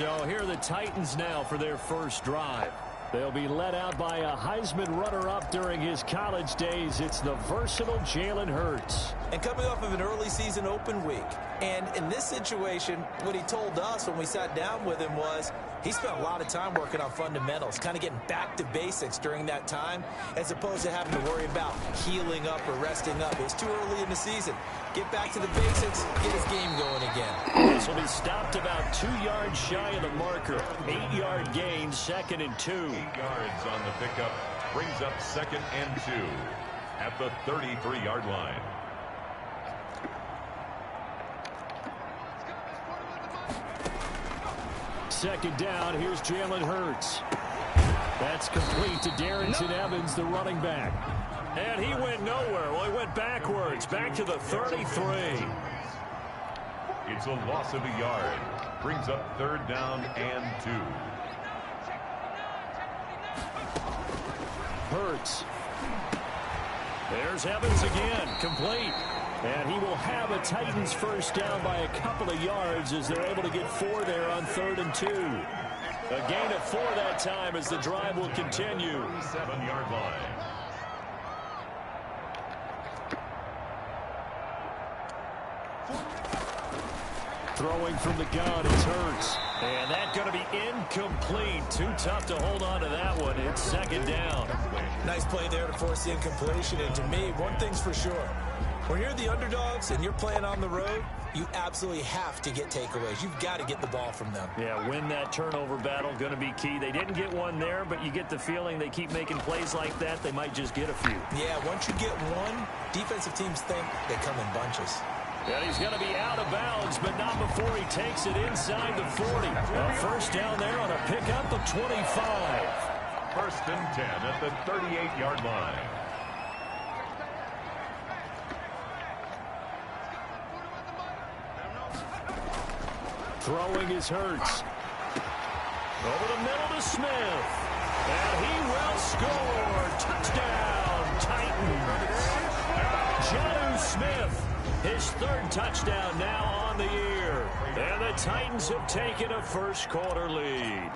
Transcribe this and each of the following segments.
So here are the Titans now for their first drive. They'll be led out by a Heisman runner-up during his college days. It's the versatile Jalen Hurts. And coming off of an early season open week. And in this situation, what he told us when we sat down with him was he spent a lot of time working on fundamentals, kind of getting back to basics during that time, as opposed to having to worry about healing up or resting up. It's too early in the season. Get back to the basics, get his game going again. This will be stopped about 2 yards shy of the marker. 8-yard gain, 2nd and 2. 8 yards on the pickup brings up 2nd and 2 at the 33-yard line. Second down, here's Jalen Hurts. That's complete to Darrington Evans, the running back. And he went nowhere. Well, he went backwards, back to the 33. It's a loss of a yard. Brings up 3rd down and 2. Hurts. There's Evans again, complete. And he will have a Titans first down by a couple of yards as they're able to get 4 there on 3rd and 2. A gain of 4 that time as the drive will continue. 7-yard line. Throwing from the gun, it's Hurts. And that's going to be incomplete. Too tough to hold on to that one. It's 2nd down. Nice play there to force the incompletion. And to me, one thing's for sure. When you're the underdogs and you're playing on the road, you absolutely have to get takeaways. You've got to get the ball from them. Yeah, win that turnover battle, going to be key. They didn't get one there, but you get the feeling they keep making plays like that, they might just get a few. Yeah, once you get one, defensive teams think they come in bunches. And he's going to be out of bounds, but not before he takes it inside the 40. A first down there on a pickup of 25. 1st and 10 at the 38-yard line. Throwing is Hurts. Over the middle to Smith. And he will score. Touchdown, Titans. Jonnu Smith, his 3rd touchdown now on the year. And the Titans have taken a first-quarter lead.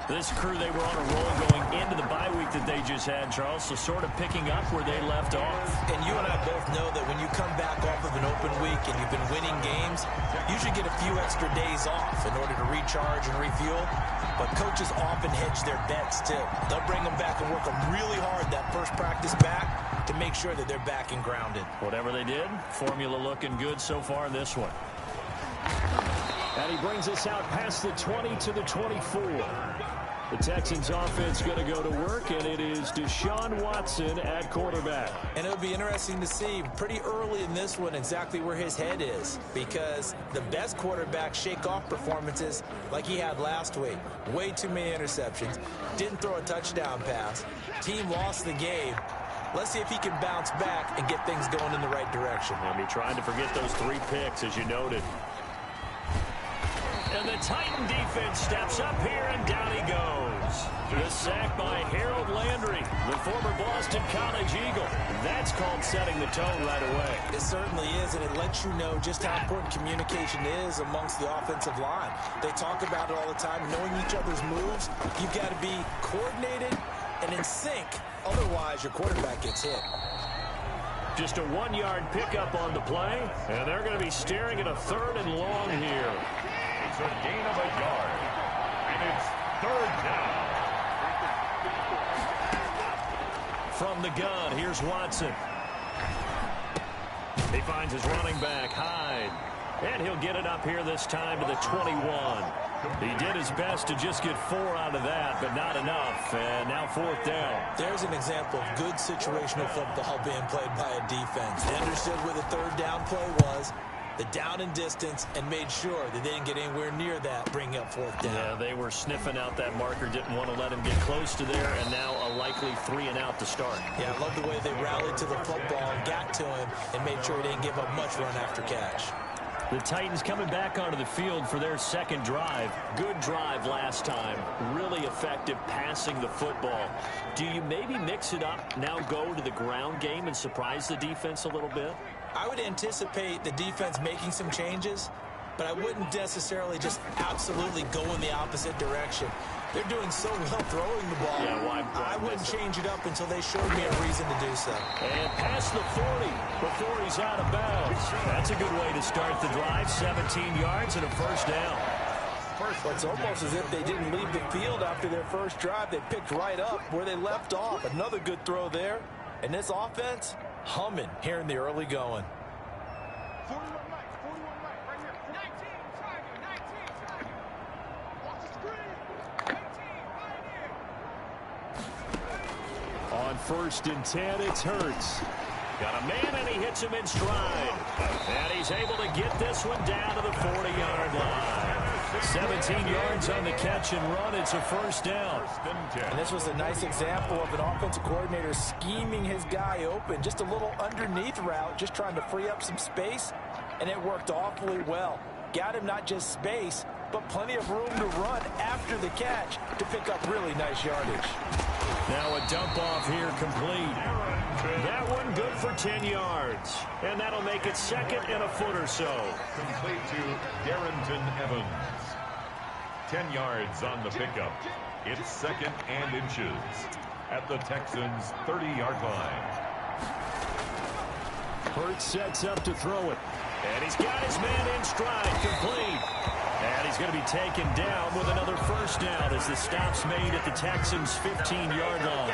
This crew, they were on a roll going into the bye week that they just had, Charles, so sort of picking up where they left off. And you and I both know that when you come back off of an open week and you've been winning games, you should get a few extra days off in order to recharge and refuel. But coaches often hedge their bets, too. They'll bring them back and work them really hard that first practice back to make sure that they're back and grounded. Whatever they did, formula looking good so far in this one. And he brings us out past the 20 to the 24. The Texans offense going to go to work, and it is Deshaun Watson at quarterback. And it'll be interesting to see pretty early in this one exactly where his head is, because the best quarterbacks shake off performances like he had last week. Way too many interceptions. Didn't throw a touchdown pass. Team lost the game. Let's see if he can bounce back and get things going in the right direction. I'll be trying to forget those 3 picks, as you noted. And the Titan defense steps up here, and down he goes. The sack by Harold Landry, the former Boston College Eagle. That's called setting the tone right away. It certainly is, and it lets you know just how important communication is amongst the offensive line. They talk about it all the time, knowing each other's moves. You've got to be coordinated and in sync. Otherwise, your quarterback gets hit. Just a 1-yard pickup on the play, and they're going to be staring at a 3rd and long here. It's a gain of a yard, and it's 3rd down. From the gun, here's Watson. He finds his running back, Hyde. And he'll get it up here this time to the 21. He did his best to just get 4 out of that, but not enough. And now 4th down. There's an example of good situational football being played by a defense. They understood where the 3rd down play was, the down and distance, and made sure that they didn't get anywhere near that, bringing up 4th down. Yeah, they were sniffing out that marker, didn't want to let him get close to there, and now a likely 3 and out to start. Yeah, I love the way they rallied to the football, got to him, and made sure he didn't give up much run after catch. The Titans coming back onto the field for their 2nd drive. Good drive last time. Really effective passing the football. Do you maybe mix it up, now go to the ground game and surprise the defense a little bit? I would anticipate the defense making some changes, but I wouldn't necessarily just absolutely go in the opposite direction. They're doing so well throwing the ball. Yeah, I wouldn't change it up until they showed me a reason to do so. And past the 40 before he's out of bounds. That's a good way to start the drive. 17 yards and a first down. It's almost as if they didn't leave the field after their first drive. They picked right up where they left off. Another good throw there. And this offense, humming here in the early going. 41 right, 41 right, right here. 19, Tiger, 19, Tiger. Watch the screen. 18, right here. On 1st and 10, it's Hurts. Got a man, and he hits him in stride. And he's able to get this one down to the 40-yard line. 17 yards on the catch and run. It's a first down. And this was a nice example of an offensive coordinator scheming his guy open. Just a little underneath route, just trying to free up some space. And it worked awfully well. Got him not just space, but plenty of room to run after the catch to pick up really nice yardage. Now a dump off here complete. That one good for 10 yards. And that'll make it second and a foot or so. Complete to Darrington Evans. 10 yards on the pickup. It's second and inches at the Texans' 30-yard line. Hurts sets up to throw it. And he's got his man in stride, complete. And he's going to be taken down with another first down as the stop's made at the Texans' 15-yard line.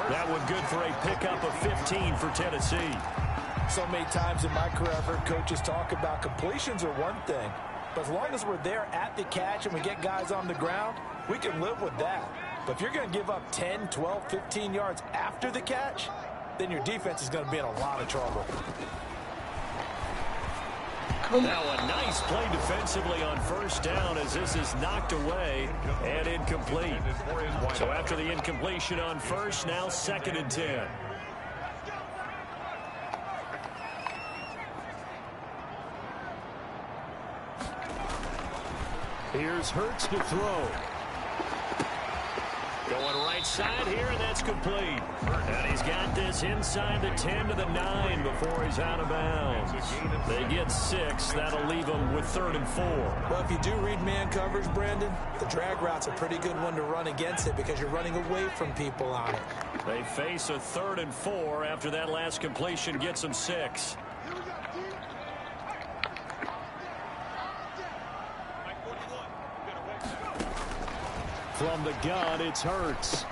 That one good for a pickup of 15 for Tennessee. So many times in my career, I've heard coaches talk about completions are one thing. But as long as we're there at the catch and we get guys on the ground, we can live with that. But if you're going to give up 10, 12, 15 yards after the catch, then your defense is going to be in a lot of trouble. Now a nice play defensively on first down as this is knocked away and incomplete. So after the incompletion on first, now 2nd and 10. Here's Hurts to throw. Going right side here, and that's complete. And he's got this inside the 10 to the 9 before he's out of bounds. They get 6. That'll leave them with 3rd and 4. Well, if you do read man coverage, Brandon, the drag route's a pretty good one to run against it because you're running away from people on it. They face a 3rd and 4 after that last completion gets them 6. From the gun, it's Hurts.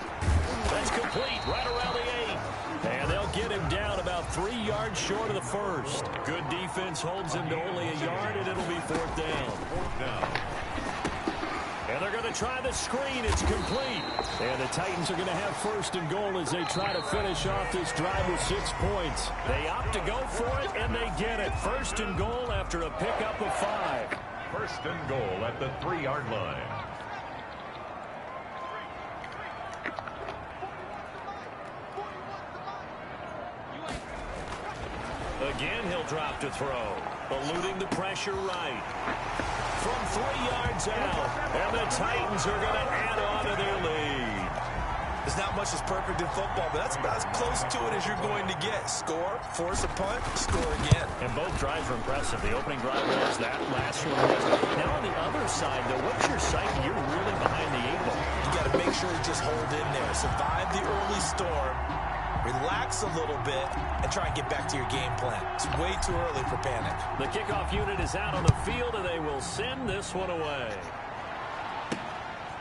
That's complete right around the 8. And they'll get him down about 3 yards short of the first. Good defense holds him to only a yard, and it'll be 4th down. And they're going to try the screen. It's complete. And the Titans are going to have 1st and goal as they try to finish off this drive with 6 points. They opt to go for it, and they get it. 1st and goal after a pickup of 5. 1st and goal at the 3-yard line. Again, he'll drop to throw. Eluding the pressure right. From 3 yards out. And the Titans are going to add on to their lead. There's not much that's perfect in football, but that's about as close to it as you're going to get. Score, force a punt, score again. And both drives were impressive. The opening drive was, that last one was. Now on the other side, though, what's your sight? You're really behind the 8 ball. You got to make sure you just hold in there. Survive the early storm. Relax a little bit and try and get back to your game plan. It's way too early for panic. The kickoff unit is out on the field, and they will send this one away.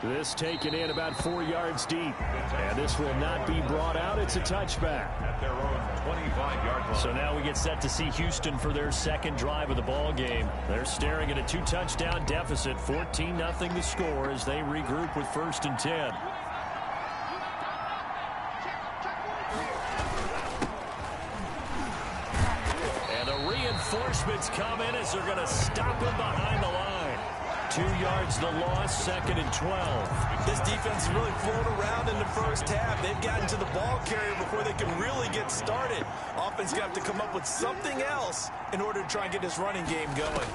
This taken in about 4 yards deep. And this will not be brought out. It's a touchback. At their own 25-yard line. So now we get set to see Houston for their 2nd drive of the ball game. They're staring at a 2-touchdown deficit. 14-0 the score as they regroup with 1st and 10. Reinforcements come in as they're going to stop him behind the line. 2 yards the loss, 2nd and 12. This defense has really flown around in the first half. They've gotten to the ball carrier before they can really get started. Offense going to have to come up with something else in order to try and get this running game going.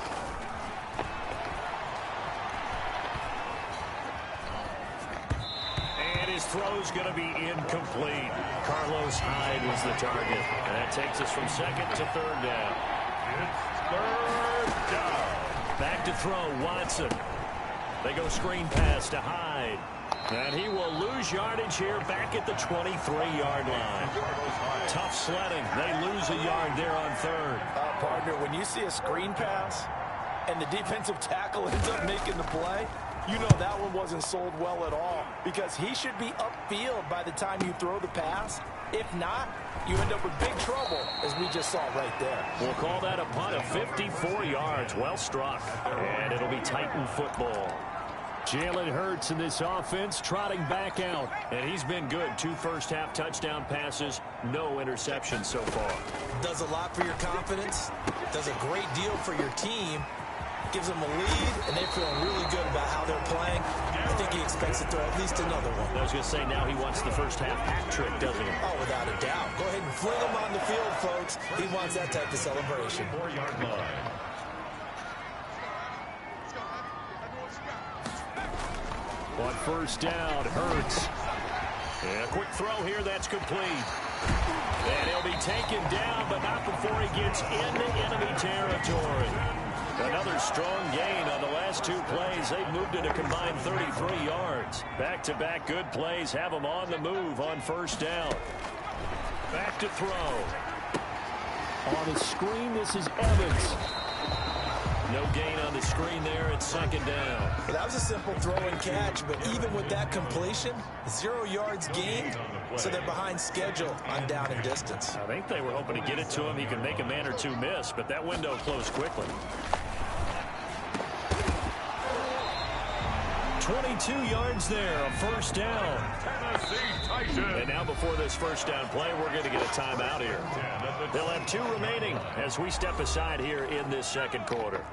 And his throw's going to be incomplete. Carlos Hyde was the target. And that takes us from 2nd to 3rd down. It's 3rd down. Back to to throw, Watson. They go screen pass to Hyde. And he will lose yardage here back at the 23-yard line. Tough sledding. They lose a yard there on third. Partner, when you see a screen pass and the defensive tackle ends up making the play, you know that one wasn't sold well at all, because he should be upfield by the time you throw the pass. If not, you end up with big trouble, as we just saw right there. We'll call that a punt of 54 yards. Well struck. And it'll be Titan football. Jalen Hurts in this offense trotting back out. And he's been good. 2 first-half touchdown passes. No interceptions so far. Does a lot for your confidence. Does a great deal for your team. Gives them a lead, and they're feeling really good about how they're playing. I think he expects to throw at least another one. I was going to say, now he wants the first-half hat trick, doesn't he? Oh, without a doubt. Go ahead and fling him on the field, folks. He wants that type of celebration. 4-yard line. On first down, Hurts. And a quick throw here, that's complete. And he'll be taken down, but not before he gets into enemy territory. Another strong gain on the last 2 plays. They've moved it a combined 33 yards. Back-to-back good plays have them on the move on first down. Back to throw. On the screen, this is Evans. No gain on the screen there. It's second down. That was a simple throw and catch, but even with that completion, 0 yards gained, so they're behind schedule on down and distance. I think they were hoping to get it to him. He could make a man or two miss, but that window closed quickly. 22 yards there, a first down. And now before this first down play, we're going to get a timeout here. They'll have 2 remaining as we step aside here in this second quarter.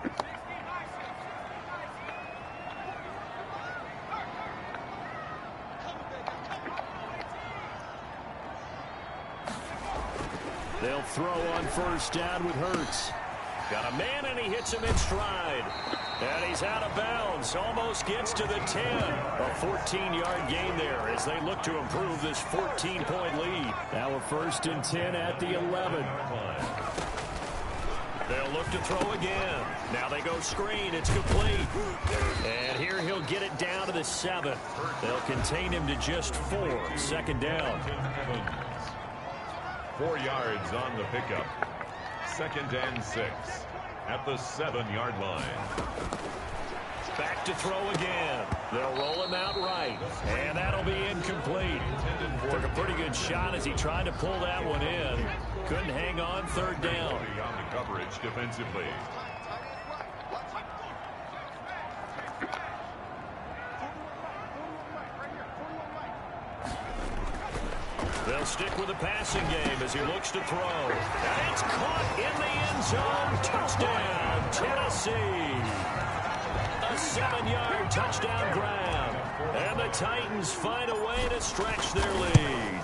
They'll throw on first down with Hurts. Got a man, and he hits him in stride. And he's out of bounds. Almost gets to the 10. A 14-yard gain there as they look to improve this 14-point lead. Now a 1st and 10 at the 11. They'll look to throw again. Now they go screen. It's complete. And here he'll get it down to the 7. They'll contain him to just 4. Second down. 4 yards on the pickup. 2nd and 6 at the 7-yard line. Back to throw again. They'll roll him out right. And that'll be incomplete. Took a pretty good shot as he tried to pull that one in. Couldn't hang on. 3rd down. On the coverage defensively. They'll stick with the passing game as he looks to throw. And it's caught in the end zone. Touchdown, Tennessee. A 7-yard touchdown grab. And the Titans find a way to stretch their lead.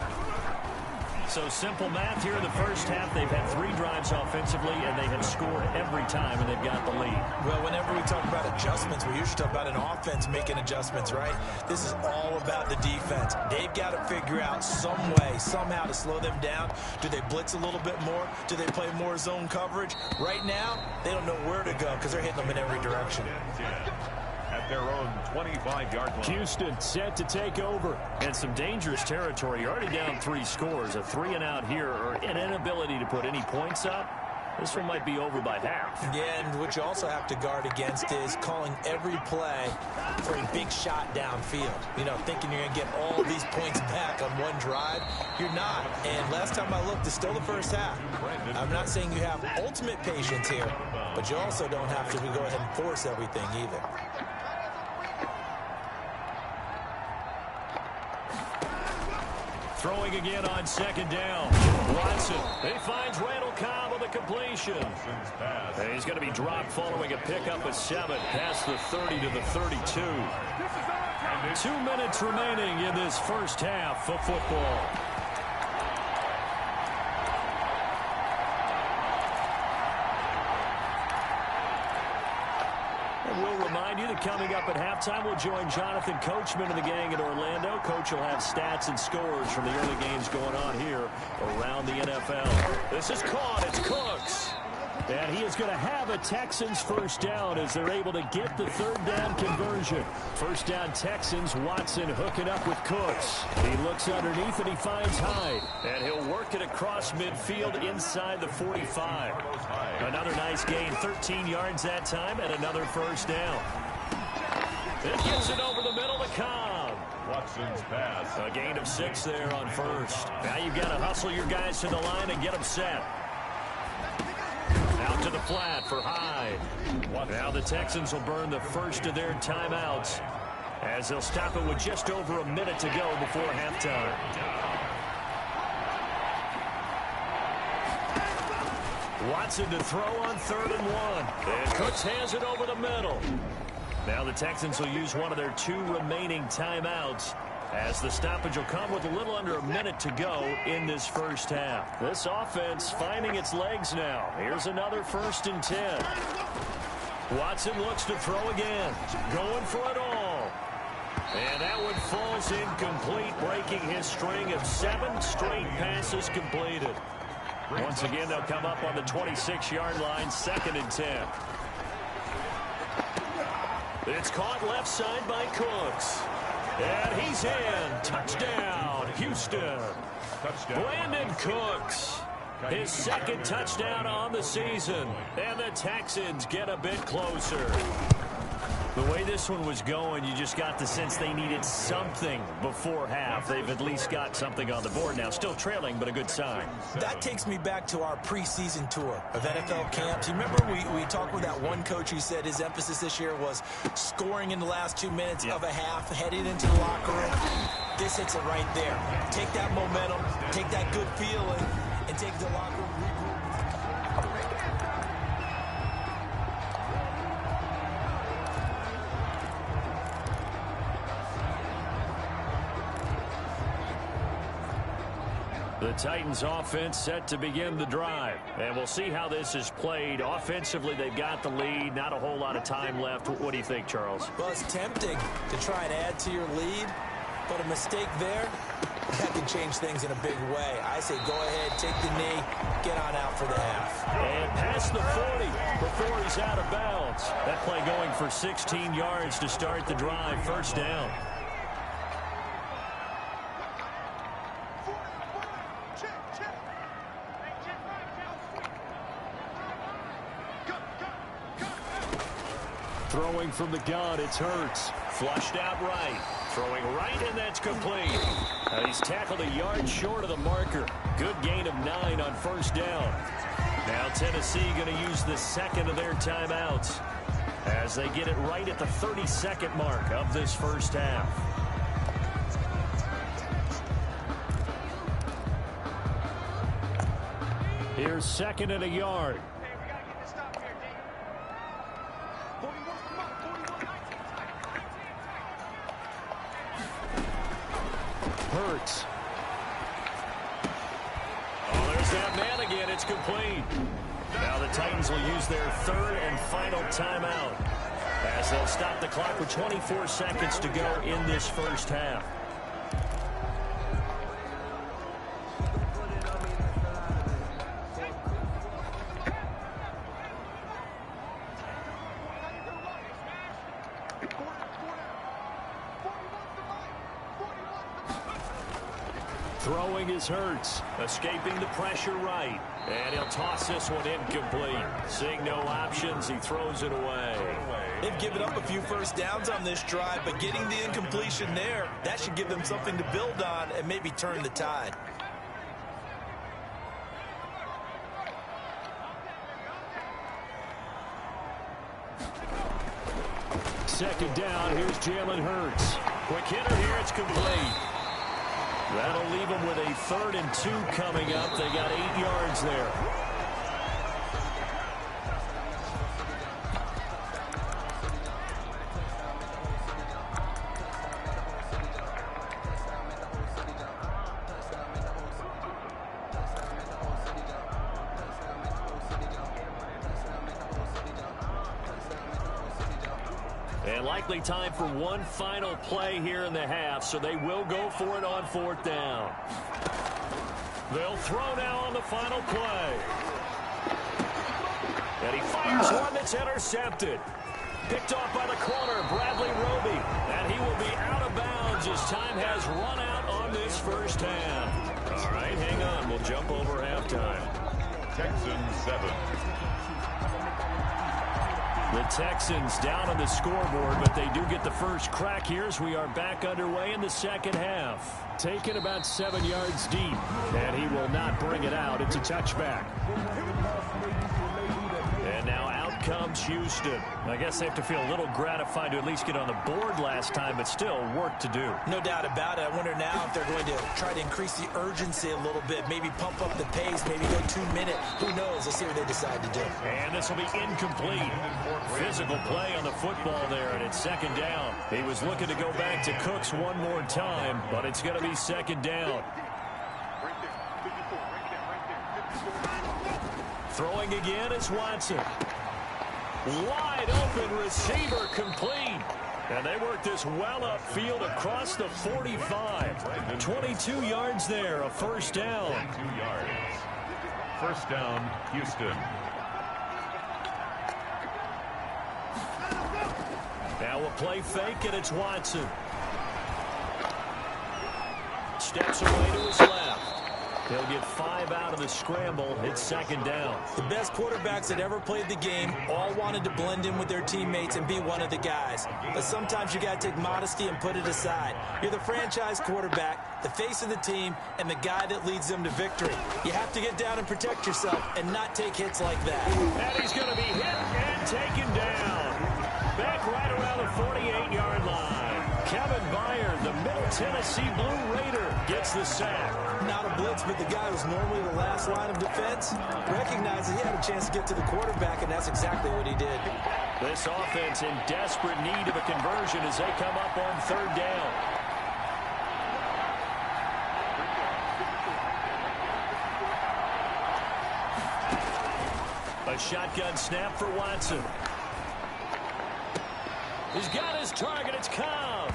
So simple math here in the first half. They've had 3 drives offensively, and they have scored every time, and they've got the lead. Well, whenever we talk about adjustments, we usually talk about an offense making adjustments, right? This is all about the defense. They've got to figure out some way, somehow to slow them down. Do they blitz a little bit more? Do they play more zone coverage? Right now, they don't know where to go because they're hitting them in every direction. At their own 25-yard line. Houston set to take over. And some dangerous territory. You're already down 3 scores. A 3-and-out here, or an inability to put any points up. This one might be over by half. Yeah, and what you also have to guard against is calling every play for a big shot downfield. You know, thinking you're going to get all these points back on one drive. You're not. And last time I looked, it's still the first half. I'm not saying you have ultimate patience here, but you also don't have to go ahead and force everything either. Throwing again on 2nd down. Watson. He finds Randall Cobb with a completion. And he's going to be dropped following a pickup of 7 past the 30 to the 32. 2 minutes remaining in this first half of football. We'll remind you that coming up at halftime, we'll join Jonathan Coachman and the gang in Orlando. Coach will have stats and scores from the early games going on here around the NFL. This is caught. It's Cooks. And he is going to have a Texans first down as they're able to get the third down conversion. First down Texans. Watson hooking up with Cooks. He looks underneath and he finds Hyde. And he'll work it across midfield inside the 45. Another nice gain, 13 yards that time, and another first down. It gets it over the middle to Cobb. Watson's pass. A gain of 6 there on first. Now you've got to hustle your guys to the line and get them set. Out to the flat for Hyde. Now the Texans will burn the first of their timeouts as they'll stop it with just over a minute to go before halftime. Watson to throw on 3rd and 1. And Cooks has it over the middle. Now the Texans will use one of their 2 remaining timeouts as the stoppage will come with a little under a minute to go in this first half. This offense finding its legs now. Here's another 1st and 10. Watson looks to throw again. Going for it all. And that one falls incomplete, breaking his string of 7 straight passes completed. Once again, they'll come up on the 26-yard line, 2nd and 10. It's caught left side by Cooks. And he's in. Touchdown, Houston. Touchdown. Brandon Cooks. His 2nd touchdown on the season. And the Texans get a bit closer. The way this one was going, you just got the sense they needed something before half. They've at least got something on the board now. Still trailing, but a good sign. That takes me back to our preseason tour of NFL camps. You remember we talked with that one coach who said his emphasis this year was scoring in the last 2 minutes of a half, heading into the locker room. This hits it right there. Take that momentum, take that good feeling, and take the locker room. The Titans offense set to begin the drive. And we'll see how this is played. Offensively, they've got the lead. Not a whole lot of time left. What do you think, Charles? Well, it's tempting to try and add to your lead, but a mistake there, that can change things in a big way. I say go ahead, take the knee, get on out for the half. And past the 40 before he's out of bounds. That play going for 16 yards to start the drive. First down. Throwing from the gun, it's Hurts. Flushed out right. Throwing right, and that's complete. He's tackled a yard short of the marker. Good gain of 9 on first down. Now Tennessee going to use the 2nd of their timeouts as they get it right at the 32nd mark of this first half. Here's 2nd and a yard. Hurts. Oh, there's that man again. It's complete. Now the Titans will use their 3rd and final timeout as they'll stop the clock with 24 seconds to go in this first half. Throwing is Hurts, escaping the pressure right, and he'll toss this one incomplete. Seeing no options, he throws it away. They've given up a few first downs on this drive, but getting the incompletion there, that should give them something to build on and maybe turn the tide. Second down, here's Jalen Hurts. Quick hitter here, it's complete. That'll leave them with a 3rd and 2 coming up. They got 8 yards there. And likely time for one final play here in the half, so they will go for it on 4th down. They'll throw now on the final play. And he fires one that's intercepted. Picked off by the corner, Bradley Roby. And he will be out of bounds as time has run out on this first half. All right, hang on. We'll jump over halftime. Texans 7. The Texans down on the scoreboard, but they do get the first crack here as we are back underway in the second half. Taken about 7 yards deep, and he will not bring it out. It's a touchback. And now out comes Houston. I guess they have to feel a little gratified to at least get on the board last time, but still work to do. No doubt about it. I wonder now if they're going to try to increase the urgency a little bit, maybe pump up the pace, maybe go 2-minute. Who knows? Let's see what they decide to do. And this will be incomplete. Physical play on the football there, and it's second down. He was looking to go back to Cooks one more time, but it's going to be second down. Throwing again is Watson. Wide open receiver complete. And they work this well upfield across the 45. 22 yards there, a first down. 22 yards. First down, Houston. Now a play fake, and it's Watson. Steps away to his left. He'll get 5 out of the scramble. It's second down. The best quarterbacks that ever played the game all wanted to blend in with their teammates and be one of the guys. But sometimes you got to take modesty and put it aside. You're the franchise quarterback, the face of the team, and the guy that leads them to victory. You have to get down and protect yourself and not take hits like that. And he's going to be hit and taken down. Back right around the 48-yard line. Kevin Byard, the Middle Tennessee Blue Raider, gets the sack. Not a blitz, but the guy who's normally the last line of defense recognized that he had a chance to get to the quarterback, and that's exactly what he did. This offense in desperate need of a conversion as they come up on third down. A shotgun snap for Watson. He's got his target. It's Cobb.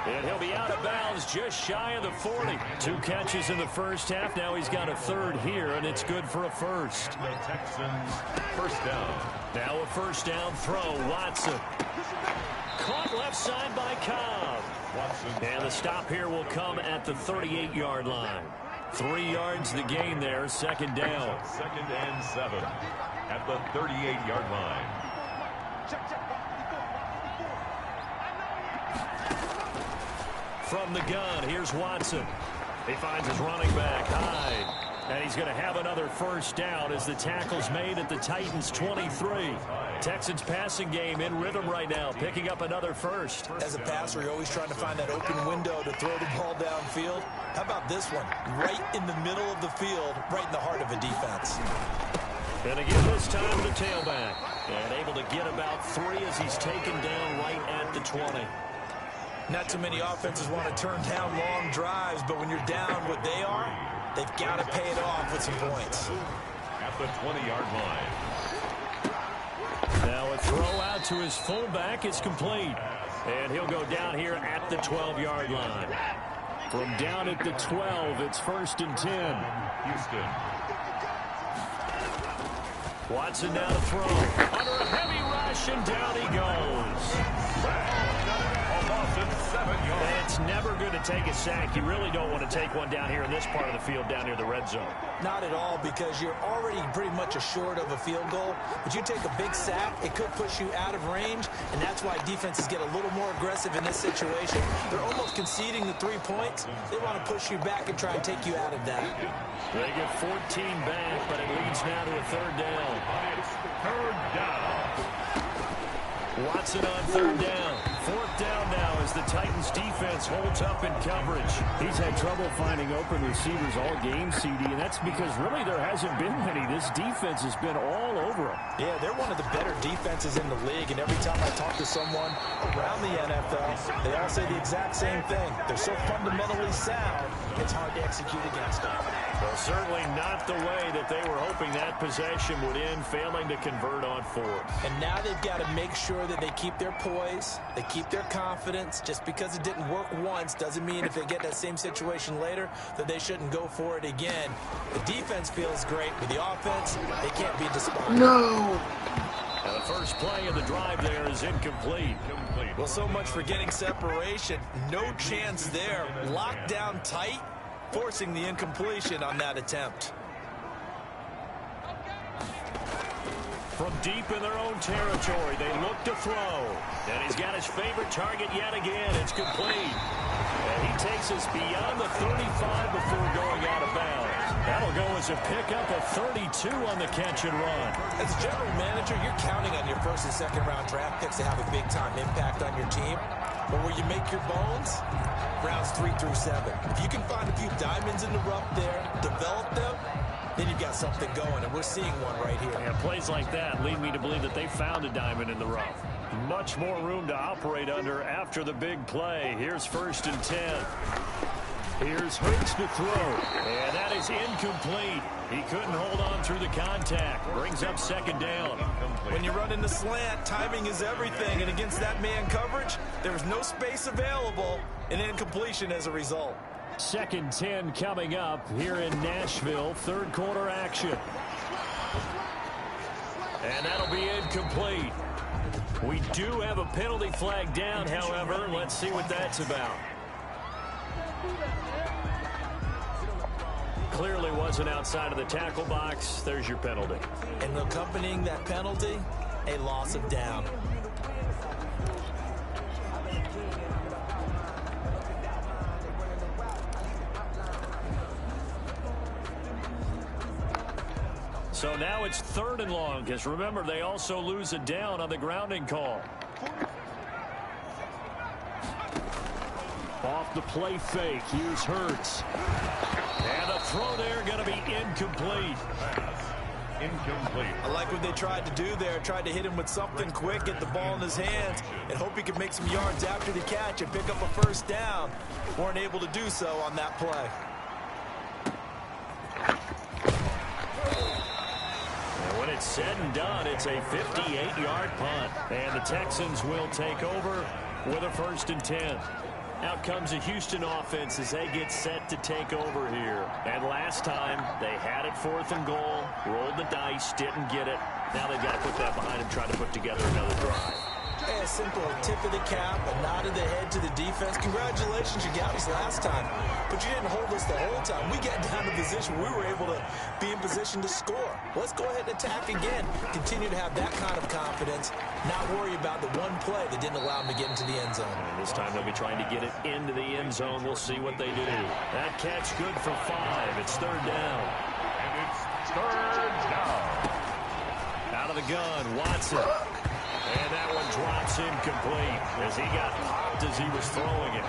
And he'll be out of bounds just shy of the 40. 2 catches in the first half. Now he's got a third here, and it's good for a first. The Texans, first down. Now a first down throw. Watson. Caught left side by Cobb. Watson. And the stop here will come at the 38-yard line. 3 yards the gain there. Second down. Second and 7 at the 38-yard line. From the gun, here's Watson. He finds his running back, Hyde. And he's going to have another first down as the tackle's made at the Titans' 23. Texans passing game in rhythm right now, picking up another first. As a passer, you're always trying to find that open window to throw the ball downfield. How about this one? Right in the middle of the field, right in the heart of a defense. And again this time the tailback. And able to get about 3 as he's taken down right at the 20. Not too many offenses want to turn down long drives, but when you're down what they are, they've got to pay it off with some points. At the 20-yard line. Now a throw out to his fullback is complete. And he'll go down here at the 12-yard line. From down at the 12, it's first and 10. Houston. Watson now to throw. Under a heavy rush, and down he goes. Almost 7 yards. It's never good to take a sack. You really don't want to take one down here in this part of the field, down near the red zone. Not at all, because you're already pretty much assured of a field goal. But you take a big sack, it could push you out of range, and that's why defenses get a little more aggressive in this situation. They're almost conceding the 3 points. They want to push you back and try and take you out of that. They get 14 back, but it leads now to a third down. It's third down. Watson on third down. Fourth down now as the Titans defense holds up in coverage. He's had trouble finding open receivers all game, CD, and that's because really there hasn't been many. This defense has been all over him. Yeah, they're one of the better defenses in the league, and every time I talk to someone around the NFL, they all say the exact same thing. They're so fundamentally sound, it's hard to execute against them. Well, certainly not the way that they were hoping that possession would end, failing to convert on fourth. And now they've got to make sure that they keep their poise, they keep their confidence. Just because it didn't work once doesn't mean if they get that same situation later that they shouldn't go for it again. The defense feels great, but the offense, they can't be despised. No! And the first play of the drive there is incomplete. Well, so much for getting separation. No chance there. Locked down tight, forcing the incompletion on that attempt. From deep in their own territory, they look to throw. And he's got his favorite target yet again. It's complete. And he takes us beyond the 35 before going out of bounds. That'll go as a pickup of 32 on the catch and run. As a general manager, you're counting on your first and second round draft picks to have a big-time impact on your team. But where you make your bones, rounds 3 through 7. If you can find a few diamonds in the rough there, develop them, then you've got something going, and we're seeing one right here. And plays like that lead me to believe that they found a diamond in the rough. Much more room to operate under after the big play. Here's 1st and 10. Here's Hurts to throw, and that is incomplete. He couldn't hold on through the contact. Brings up 2nd down. When you run in the slant, timing is everything, and against that man coverage, there's no space available, and incompletion as a result. 2nd 10 coming up here in Nashville. 3rd quarter action. And that'll be incomplete. We do have a penalty flag down, however. Let's see what that's about. Clearly wasn't outside of the tackle box. There's your penalty. And accompanying that penalty, a loss of down. So now it's 3rd and long, because remember, they also lose a down on the grounding call. Off the play fake, here's Hurts. And the throw there going to be incomplete. Incomplete. I like what they tried to do there. Tried to hit him with something quick, get the ball in his hands, and hope he could make some yards after the catch and pick up a 1st down. Weren't able to do so on that play. When it's said and done, it's a 58-yard punt. And the Texans will take over with a 1st and 10. Out comes the Houston offense as they get set to take over here. And last time, they had it 4th and goal, rolled the dice, didn't get it. Now they've got to put that behind them, try to put together another drive. Hey, a simple tip of the cap, a nod of the head to the defense. Congratulations, you got us last time, but you didn't hold us the whole time. We got down to position we were able to be in position to score. Let's go ahead and attack again. Continue to have that kind of confidence, not worry about the one play that didn't allow them to get into the end zone. And this time they'll be trying to get it into the end zone. We'll see what they do. That catch good for 5. It's 3rd down. And it's 3rd down. Out of the gun, Watson. And that one drops incomplete as he got popped as he was throwing it.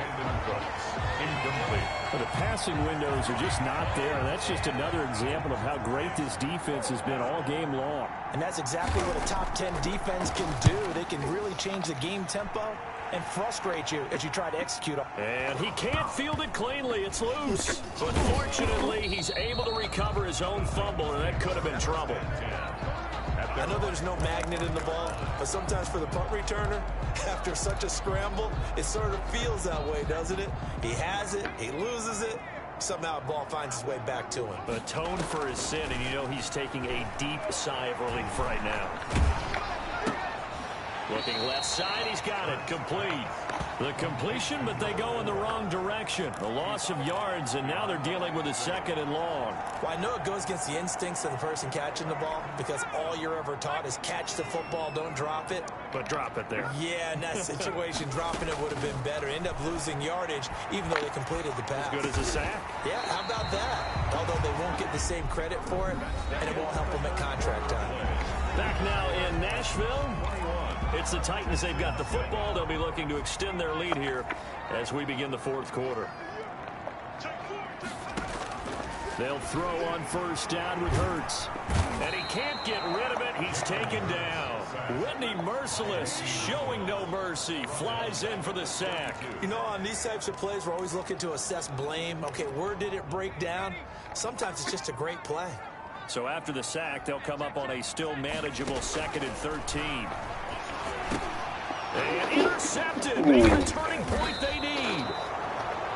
Incomplete. Well, the passing windows are just not there. That's just another example of how great this defense has been all game long. And that's exactly what a top 10 defense can do. They can really change the game tempo and frustrate you as you try to execute. And he can't field it cleanly. It's loose. But fortunately, he's able to recover his own fumble, and that could have been trouble. I know there's no magnet in the ball, but sometimes for the punt returner, after such a scramble, it sort of feels that way, doesn't it? He has it, he loses it, somehow the ball finds its way back to him. Atone for his sin, and you know he's taking a deep sigh of relief right now. Looking left side, he's got it, complete. The completion, but they go in the wrong direction. The loss of yards, and now they're dealing with a 2nd and long. Well, I know it goes against the instincts of the person catching the ball because all you're ever taught is catch the football, don't drop it. But drop it there. Yeah, in that situation, dropping it would have been better. End up losing yardage, even though they completed the pass. As good as a sack. Yeah, how about that? Although they won't get the same credit for it, and it won't help them at contract time. Back now in Nashville. It's the Titans. They've got the football. They'll be looking to extend their lead here as we begin the 4th quarter. They'll throw on 1st down with Hurts. And he can't get rid of it. He's taken down. Whitney Merciless, showing no mercy, flies in for the sack. You know, on these types of plays, we're always looking to assess blame. Okay, where did it break down? Sometimes it's just a great play. So after the sack, they'll come up on a still manageable 2nd and 13. And intercepted. Maybe the turning point they need.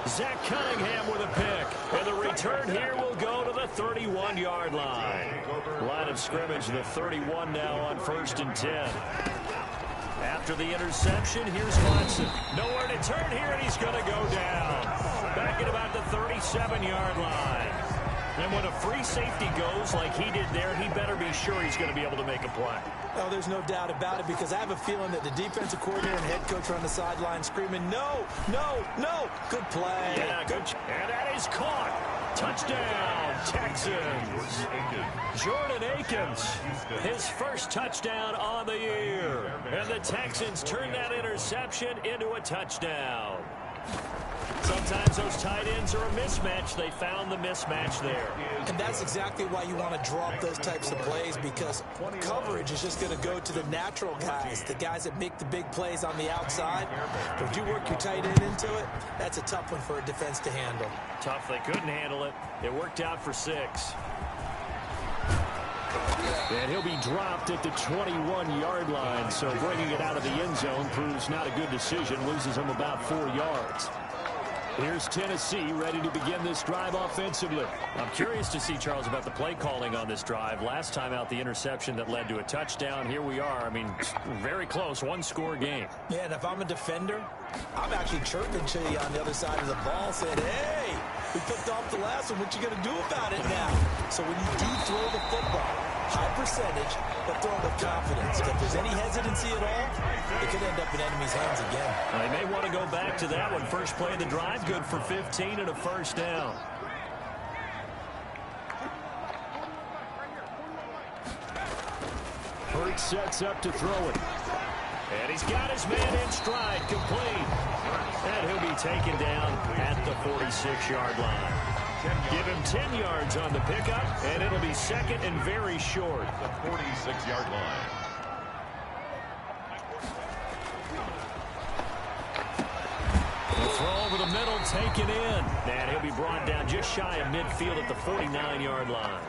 Zach Cunningham with a pick. And the return here will go to the 31-yard line. Line of scrimmage, the 31 now on 1st and 10. After the interception, here's Watson. Nowhere to turn here, and he's going to go down. Back at about the 37-yard line. And when a free safety goes like he did there, he better be sure he's going to be able to make a play. Oh, there's no doubt about it, because I have a feeling that the defensive coordinator and head coach are on the sideline screaming, no, no, no. Good play. Yeah, good. And that is caught. Touchdown, Texans. Jordan Akins, his first touchdown on the year. And the Texans turn that interception into a touchdown. Sometimes those tight ends are a mismatch. They found the mismatch there. And that's exactly why you want to draw up those types of plays, because coverage is just going to go to the natural guys, the guys that make the big plays on the outside. But if you work your tight end into it, that's a tough one for a defense to handle. Tough. They couldn't handle it. It worked out for 6. And he'll be dropped at the 21-yard line, so bringing it out of the end zone proves not a good decision, loses him about 4 yards. Here's Tennessee ready to begin this drive offensively. I'm curious to see, Charles, about the play calling on this drive. Last time out, the interception that led to a touchdown. Here we are. I mean, very close, one-score game. Yeah, and if I'm a defender, I'm actually chirping to you on the other side of the ball, saying, hey, we picked off the last one. What you going to do about it now? So when you do throw the football, high percentage, but throw it with confidence. If there's any hesitancy at all, it could end up in enemy's hands again. They may want to go back to that one. First play of the drive, good for 15 and a first down. Hurts sets up to throw it. And he's got his man in stride, complete. And he'll be taken down at the 46-yard line. Give him 10 yards on the pickup, and it'll be second and very short. The 46-yard line. The throw over the middle, taken in. And he'll be brought down just shy of midfield at the 49-yard line.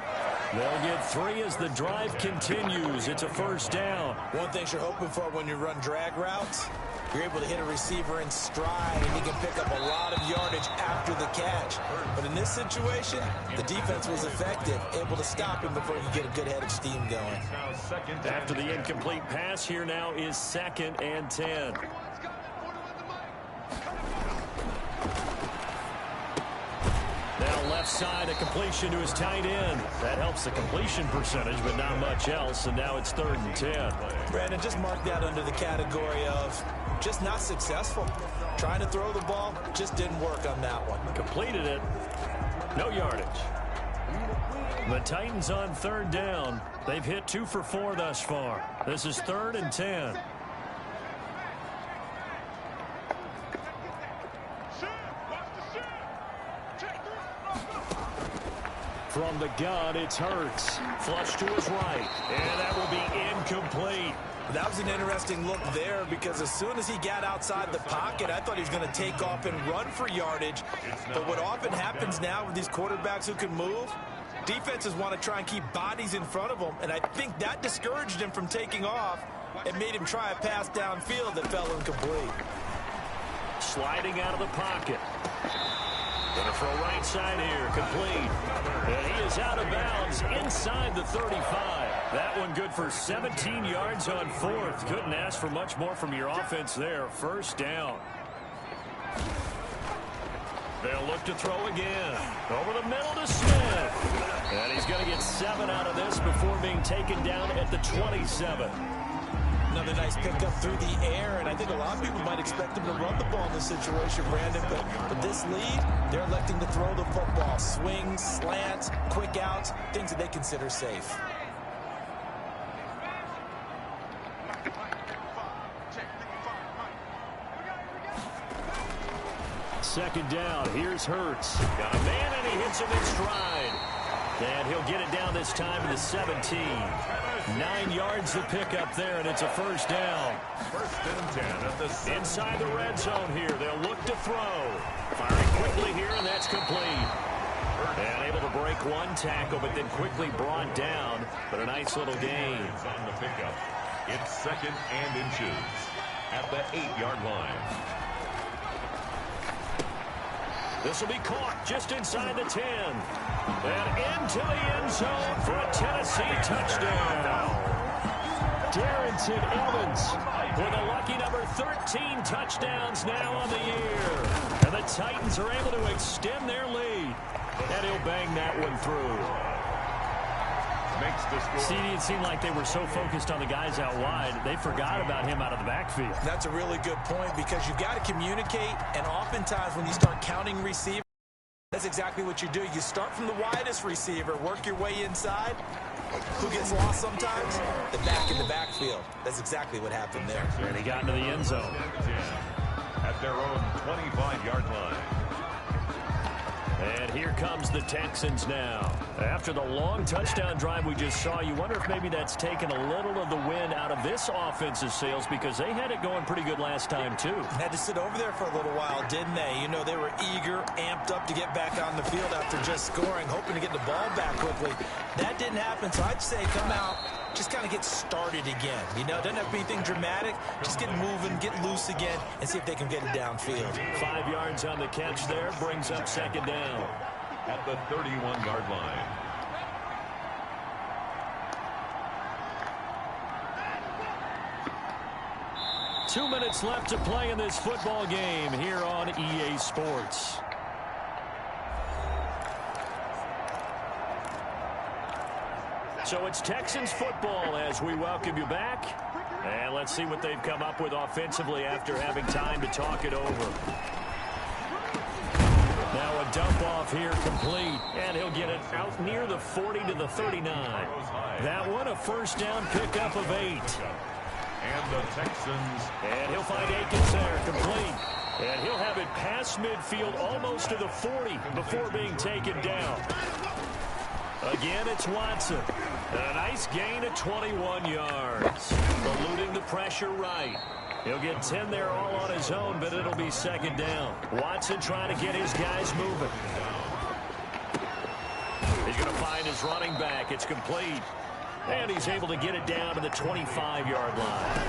They'll get 3 as the drive continues. It's a first down. One thing you're hoping for when you run drag routes, you're able to hit a receiver in stride, and you can pick up a lot of yardage after the catch. But in this situation, the defense was effective, able to stop him before you get a good head of steam going. After the incomplete pass, here now is 2nd and 10. Now left side, a completion to his tight end. That helps the completion percentage, but not much else, and now it's 3rd and 10. Brandon, just mark that under the category of just not successful. Trying to throw the ball, just didn't work on that one. Completed it. No yardage. The Titans on 3rd down. They've hit 2 for 4 thus far. This is 3rd and 10. From the gun, it's Hurts. Flush to his right. And that will be incomplete. That was an interesting look there, because as soon as he got outside the pocket, I thought he was going to take off and run for yardage. But what often happens now with these quarterbacks who can move, defenses want to try and keep bodies in front of them, and I think that discouraged him from taking off and made him try a pass downfield that fell incomplete. Sliding out of the pocket. Going to throw right side here, complete. And he is out of bounds inside the 35. That one good for 17 yards on 4th. Couldn't ask for much more from your offense there. First down. They'll look to throw again. Over the middle to Smith. And he's going to get 7 out of this before being taken down at the 27. Another nice pickup through the air, and I think a lot of people might expect him to run the ball in this situation, Brandon, but with this lead, they're electing to throw the football. Swings, slants, quick outs, things that they consider safe. Second down, here's Hurts. Got a man, and he hits him in stride. And he'll get it down this time to the 17. 9 yards to pick up there, and it's a first down. 1st and 10 at the inside the red zone here. They'll look to throw. Firing quickly here, and that's complete. And able to break one tackle, but then quickly brought down. But a nice little gain. on the pickup. It's 2nd and inches at the 8-yard line. This will be caught just inside the 10. And into the end zone for a Tennessee touchdown. Darrington Evans with a lucky number 13 touchdowns now on the year. And the Titans are able to extend their lead. And he'll bang that one through. Makes the score. CD, it seemed like they were so focused on the guys out wide, they forgot about him out of the backfield. That's a really good point because you've got to communicate, and oftentimes when you start counting receivers, that's exactly what you do. You start from the widest receiver, work your way inside. Who gets lost sometimes? The back in the backfield. That's exactly what happened there. And he got into the end zone. At their own 25-yard line. And here comes the Texans now. After the long touchdown drive we just saw, you wonder if maybe that's taken a little of the wind out of this offense's sails because they had it going pretty good last time, too. Had to sit over there for a little while, didn't they? You know, they were eager, amped up to get back on the field after just scoring, hoping to get the ball back quickly. That didn't happen, so I'd say come out, just kind of get started again. You know, doesn't have to be anything dramatic. Just get moving, get loose again, and see if they can get it downfield. 5 yards on the catch there, brings up second down. At the 31-yard line. Two minutes left to play in this football game here on EA Sports. So it's Texans football as we welcome you back. And let's see what they've come up with offensively after having time to talk it over. Now a dump off here complete, and he'll get it out near the 40 to the 39. That one a first down pickup of 8. And the Texans. And he'll find Akins there, complete. And he'll have it past midfield almost to the 40 before being taken down. Again, it's Watson. A nice gain of 21 yards. Eluding the pressure right. He'll get 10 there all on his own, but it'll be second down. Watson trying to get his guys moving. He's going to find his running back. It's complete. And he's able to get it down to the 25-yard line.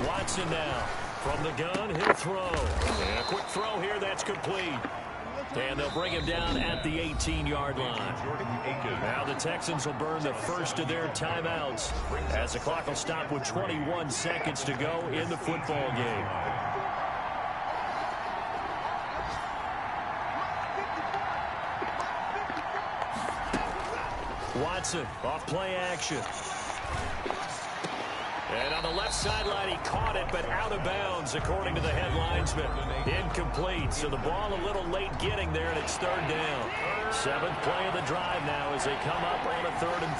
Watson now. From the gun, he'll throw. And a quick throw here, that's complete. And they'll bring him down at the 18-yard line. Now the Texans will burn the first of their timeouts as the clock will stop with 21 seconds to go in the football game. Watson off play action. And on the left sideline, he caught it, but out of bounds, according to the head linesman. Incomplete, so the ball a little late getting there, and it's third down. 7th play of the drive now as they come up on a 3rd and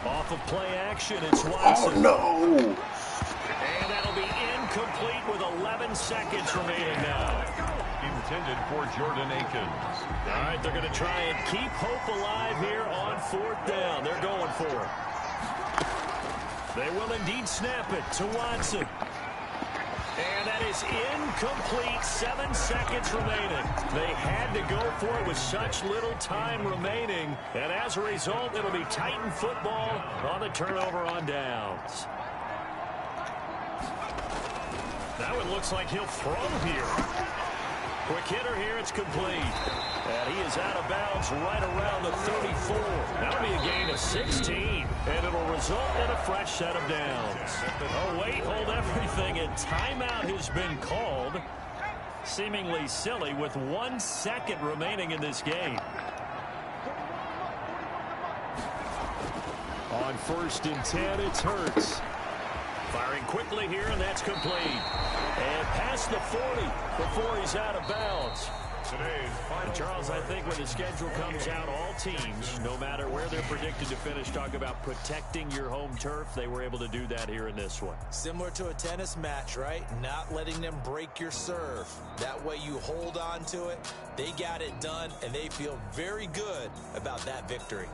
3. Off of play action, it's Watson. Oh, no! And that'll be incomplete with 11 seconds remaining now. Intended for Jordan Akins. All right, they're going to try and keep hope alive here on 4th down. They're going for it. They will indeed snap it to Watson. And that is incomplete. 7 seconds remaining. They had to go for it with such little time remaining. And as a result, it'll be Titan football on the turnover on downs. Now it looks like he'll throw here. Quick hitter here, it's complete. And he is out of bounds right around the 34. That'll be a gain of 16. And it'll result in a fresh set of downs. Oh, wait, hold everything. And timeout has been called. Seemingly silly with 1 second remaining in this game. On 1st and 10, it's Hurts. Firing quickly here, and that's complete. And past the 40 before he's out of bounds. Charles, I think when the schedule comes out, all teams, no matter where they're predicted to finish, talk about protecting your home turf. They were able to do that here in this one. Similar to a tennis match, right? Not letting them break your serve. That way you hold on to it. They got it done, and they feel very good about that victory.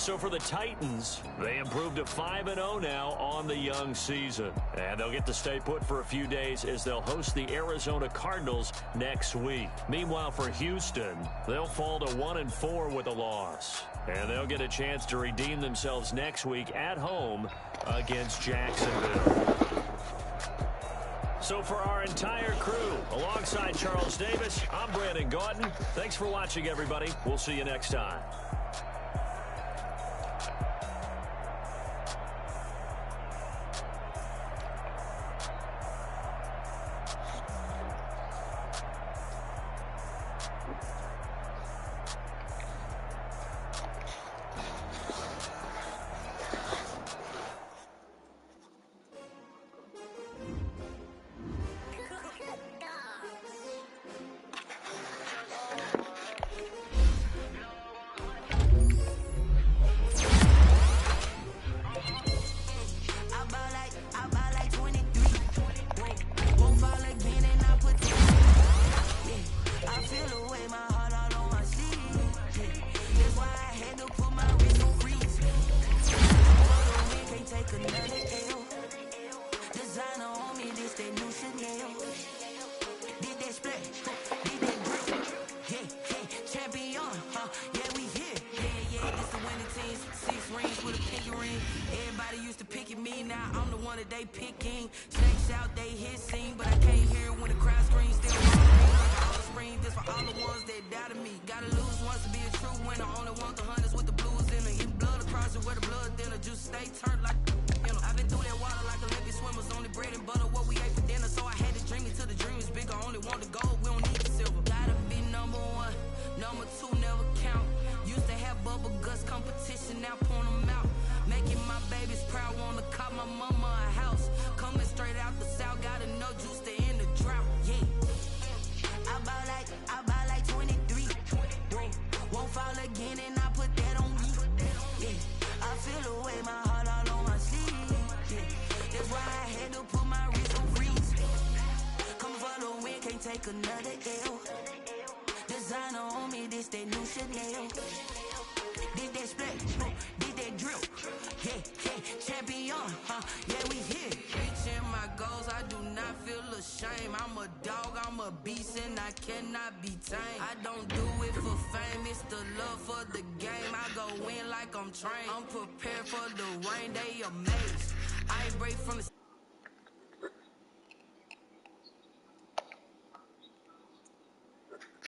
So for the Titans, they improved to 5-0 now on the young season. And they'll get to stay put for a few days as they'll host the Arizona Cardinals next week. Meanwhile, for Houston, they'll fall to 1-4 with a loss. And they'll get a chance to redeem themselves next week at home against Jacksonville. So for our entire crew, alongside Charles Davis, I'm Brandon Gaudin. Thanks for watching, everybody. We'll see you next time. They picking, checks out, they hissing, but I can't hear it when the crowd screams. Still like all the screams, this for all the ones that doubted me. Gotta lose once to be a true winner. Only want the hunters with the blues in it. Get blood across it where the blood thinner. Juice stay turned like I've been through that water like Olympic swimmers. Only bread and butter what we ate for dinner. So I had to dream it till the dream is bigger. Only want the gold, we don't need the silver. Gotta be number one, number two never count. Used to have bubble guts competition, now point them out. Making my babies proud, wanna cop my mama a house. Coming straight out the south, gotta know juice to end the drought. Yeah, I buy like 23. Won't fall again, and I put that on me. Yeah, I feel the way, my heart all on my sleeve. Yeah, that's why I had to put my wrist on freeze. Come for the win, can't take another L. Designer on me, this that new Chanel. Did that split, did that drill. Yeah, champion, yeah, we here. Reaching my goals, I do not feel ashamed. I'm a dog, I'm a beast, and I cannot be tamed. I don't do it for fame, it's the love for the game. I go in like I'm trained. I'm prepared for the rain, they amazed. I break from the